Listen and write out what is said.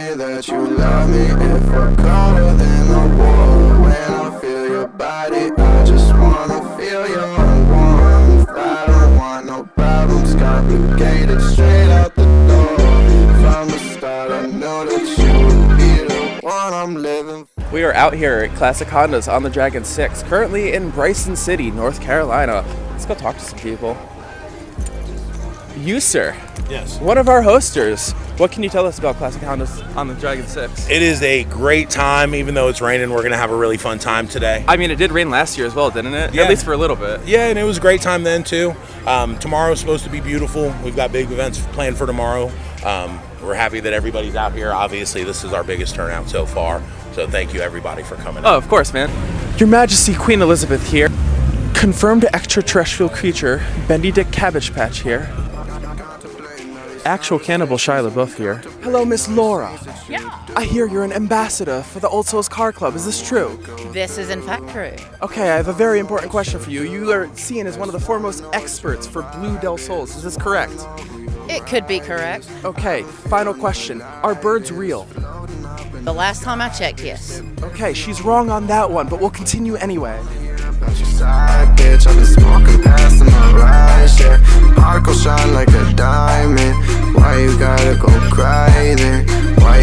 me that you love me. If we're colder than the war, when I feel your body, I just wanna feel your warmth. I don't want no problems complicated straight out the door. From the start I know that you would be the one I'm living for. We are out here at Classic Hondas on the Dragon 6, currently in Bryson City, North Carolina. Let's go talk to some people. You, sir. Yes. One of our hosters. What can you tell us about Classic Hondas on the Dragon 6? It is a great time, even though it's raining. We're going to have a really fun time today. I mean, it did rain last year as well, didn't it? Yeah. At least for a little bit. Yeah, and it was a great time then, too. Tomorrow's supposed to be beautiful. We've got big events planned for tomorrow. We're happy that everybody's out here. Obviously, this is our biggest turnout so far. So thank you, everybody, for coming out. Oh, of course, man. Your Majesty, Queen Elizabeth here. Confirmed extraterrestrial creature, Bendy Dick Cabbage Patch here. Actual cannibal Shia LaBeouf here. Hello, Miss Laura. Yeah. I hear you're an ambassador for the OldSols Car Club. Is this true? This is in fact true. Okay, I have a very important question for you. You are seen as one of the foremost experts for Blue Del Sols. Is this correct? It could be correct. Okay, final question. Are birds real? The last time I checked, yes. Okay, she's wrong on that one, but we'll continue anyway. Side bitch, I've been smoking past in my rise, yeah. Heart gon' shine like a diamond. Why you gotta go cry then? Why